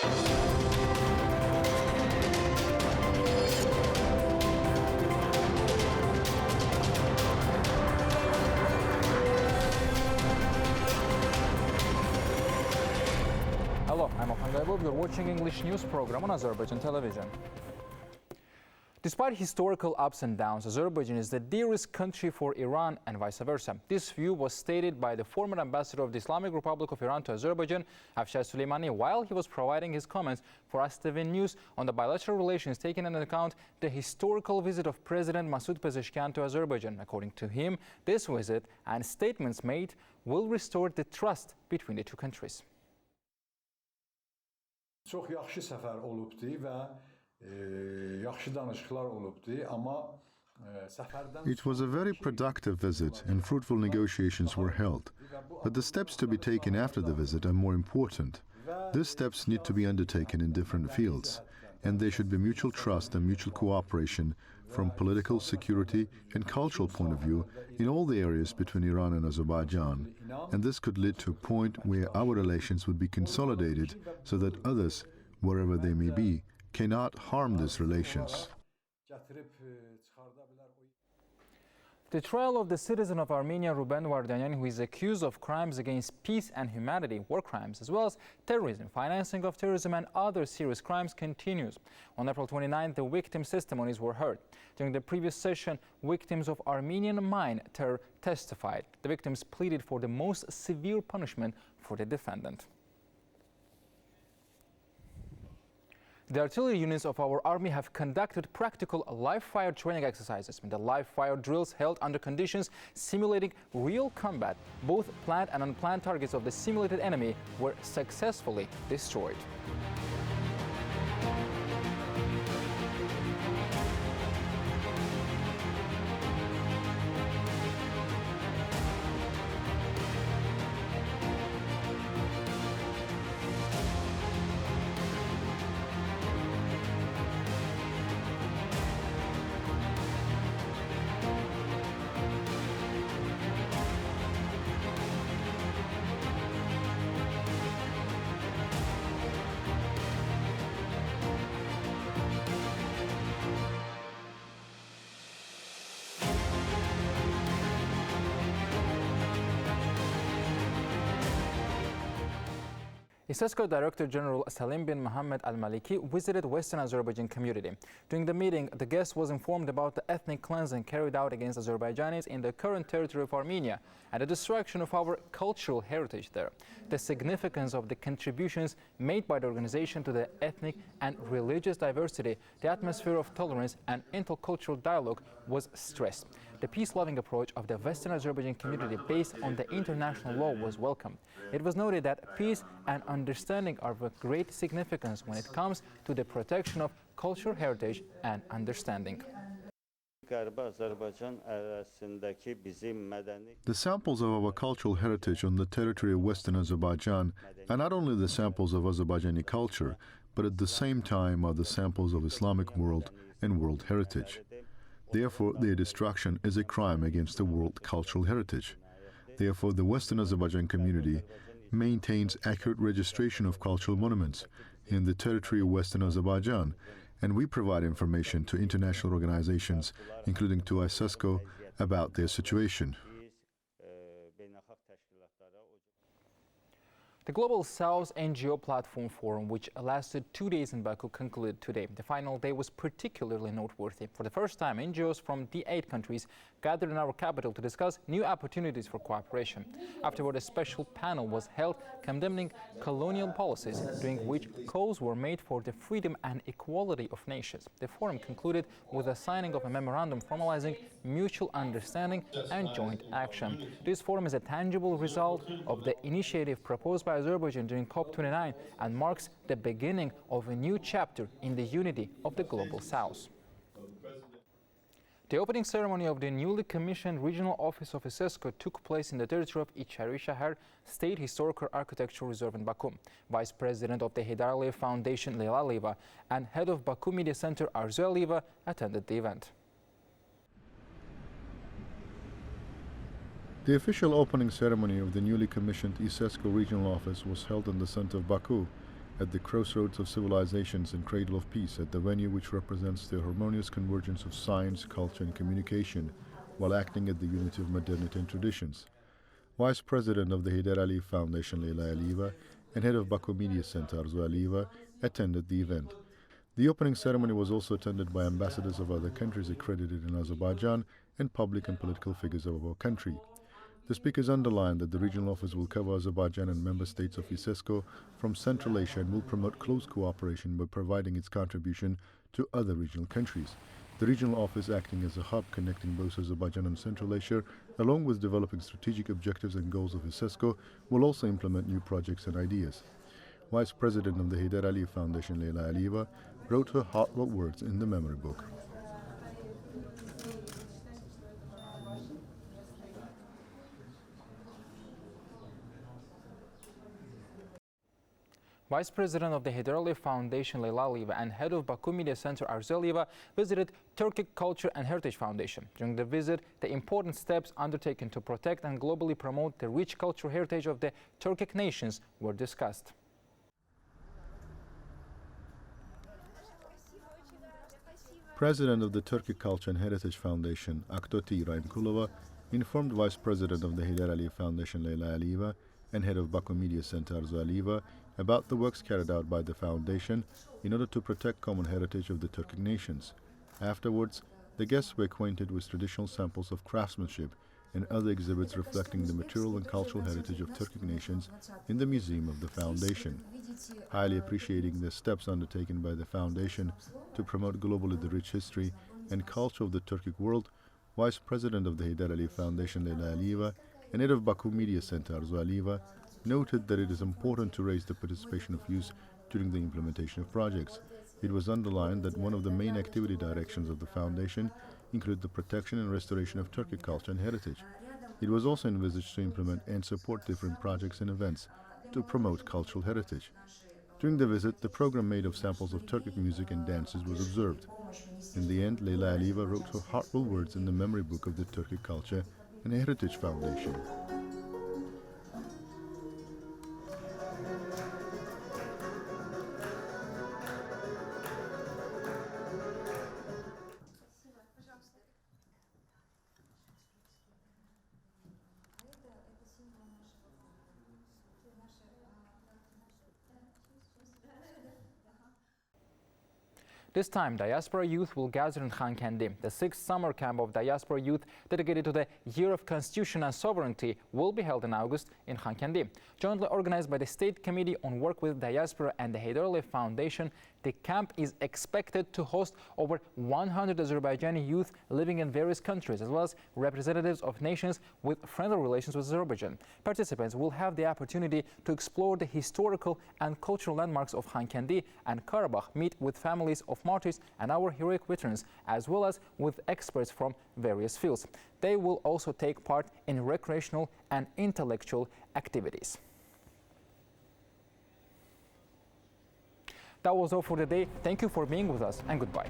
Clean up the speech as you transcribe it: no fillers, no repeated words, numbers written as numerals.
Hello, I'm İlham. You're watching English news program on Azərbaycan Televiziya. Despite historical ups and downs, Azerbaijan is the dearest country for Iran and vice versa. This view was stated by the former ambassador of the Islamic Republic of Iran to Azerbaijan, Afshar Soleimani, while he was providing his comments for AzTV News on the bilateral relations, taking into account the historical visit of President Masoud Pezeshkian to Azerbaijan. According to him, this visit and statements made will restore the trust between the two countries. Çox yaxşı səfər olubdu və yaxşı danışıqlar olubdu, amma səfərdən It was a very productive visit and fruitful negotiations were held. But the steps to be taken after the visit are more important. These steps need to be undertaken in different fields, and there should be mutual trust and mutual cooperation from political, security, and cultural point of view in all the areas between Iran and Azerbaijan. And this could lead to a point where our relations would be consolidated so that others, wherever they may be, cannot harm these relations. The trial of the citizen of Armenia, Ruben Vardanyan, who is accused of crimes against peace and humanity, war crimes, as well as terrorism, financing of terrorism, and other serious crimes, continues. On April 29, the victims' testimonies were heard. During the previous session, victims of Armenian mine terror testified. The victims pleaded for the most severe punishment for the defendant. The artillery units of our army have conducted practical live-fire training exercises. The live-fire drills held under conditions simulating real combat. Both planned and unplanned targets of the simulated enemy were successfully destroyed. ISESCO Director General Salim bin Mohammed Al-Maliki visited Western Azerbaijan community. During the meeting, the guest was informed about the ethnic cleansing carried out against Azerbaijanis in the current territory of Armenia and the destruction of our cultural heritage there. The significance of the contributions made by the organization to the ethnic and religious diversity, the atmosphere of tolerance and intercultural dialogue was stressed. The peace-loving approach of the Western Azerbaijan community based on the international law was welcomed. It was noted that peace and understanding are of great significance when it comes to the protection of cultural heritage and understanding. The samples of our cultural heritage on the territory of Western Azerbaijan are not only the samples of Azerbaijani culture, but at the same time are the samples of Islamic world and world heritage. Therefore, their destruction is a crime against the world cultural heritage. Therefore, the Western Azerbaijan community maintains accurate registration of cultural monuments in the territory of Western Azerbaijan, and we provide information to international organizations, including to ISESCO, about their situation. The Global South NGO Platform Forum, which lasted 2 days in Baku, concluded today. The final day was particularly noteworthy. For the first time, NGOs from the 8 countries gathered in our capital to discuss new opportunities for cooperation. Afterward, a special panel was held condemning colonial policies, during which calls were made for the freedom and equality of nations. The forum concluded with the signing of a memorandum formalizing mutual understanding and joint action. This forum is a tangible result of the initiative proposed by Azerbaijan during COP29 and marks the beginning of a new chapter in the unity of the Global South. The opening ceremony of the newly commissioned regional office of ISESCO took place in the territory of İçeri Şehir State Historical Architectural Reserve in Baku. Vice President of the Heydar Aliyev Foundation, Leyla Aliyeva, and Head of Baku Media Center, Arzu Aliyeva, attended the event. The official opening ceremony of the newly commissioned ISESCO regional office was held in the center of Baku, at the crossroads of civilizations and cradle of peace, at the venue which represents the harmonious convergence of science, culture and communication, while acting at the unity of modernity and traditions. Vice President of the Heydər Əliyev Foundation, Leyla Əliyeva, and head of Baku Media Center, Arzu Əliyeva, attended the event. The opening ceremony was also attended by ambassadors of other countries accredited in Azerbaijan and public and political figures of our country. The speakers underlined that the regional office will cover Azerbaijan and member states of ISESCO from Central Asia and will promote close cooperation by providing its contribution to other regional countries. The regional office, acting as a hub connecting both Azerbaijan and Central Asia, along with developing strategic objectives and goals of ISESCO, will also implement new projects and ideas. Vice President of the Heydər Əliyev Foundation, Leyla Əliyeva, wrote her heartfelt words in the memory book. Vice President of the Heydər Əliyev Foundation, Leyla Əliyeva, and head of Baku Media Center, Arzu Əliyeva, visited Turkic Culture and Heritage Foundation. During the visit, the important steps undertaken to protect and globally promote the rich cultural heritage of the Turkic nations were discussed. President of the Turkic Culture and Heritage Foundation, Aktoti Raimkulova, informed Vice President of the Heydər Əliyev Foundation, Leyla Əliyeva, and head of Baku Media Center, Arzu Əliyeva, about the works carried out by the foundation in order to protect common heritage of the Turkic nations. Afterwards, the guests were acquainted with traditional samples of craftsmanship and other exhibits reflecting the material and cultural heritage of Turkic nations in the museum of the foundation. Highly appreciating the steps undertaken by the foundation to promote globally the rich history and culture of the Turkic world, Vice President of the Heydər Əliyev Foundation, Leyla Əliyeva, and head of Baku Media Center, Arzu Əliyeva, noted that it is important to raise the participation of youth during the implementation of projects. It was underlined that one of the main activity directions of the foundation include the protection and restoration of Turkic culture and heritage. It was also envisaged to implement and support different projects and events to promote cultural heritage. During the visit, the program made of samples of Turkic music and dances was observed. In the end, Leyla Əliyeva wrote her heartfelt words in the memory book of the Turkic Culture and Heritage Foundation. This time, diaspora youth will gather in Xankəndi. The 6th summer camp of diaspora youth dedicated to the Year of Constitution and Sovereignty will be held in August in Xankəndi. Jointly organized by the State Committee on Work with Diaspora and the Heydər Əliyev Foundation, the camp is expected to host over 100 Azerbaijani youth living in various countries, as well as representatives of nations with friendly relations with Azerbaijan. Participants will have the opportunity to explore the historical and cultural landmarks of Xankəndi and Karabakh, meet with families of martyrs and our heroic veterans, as well as with experts from various fields. They will also take part in recreational and intellectual activities. That was all for today. Thank you for being with us, and goodbye.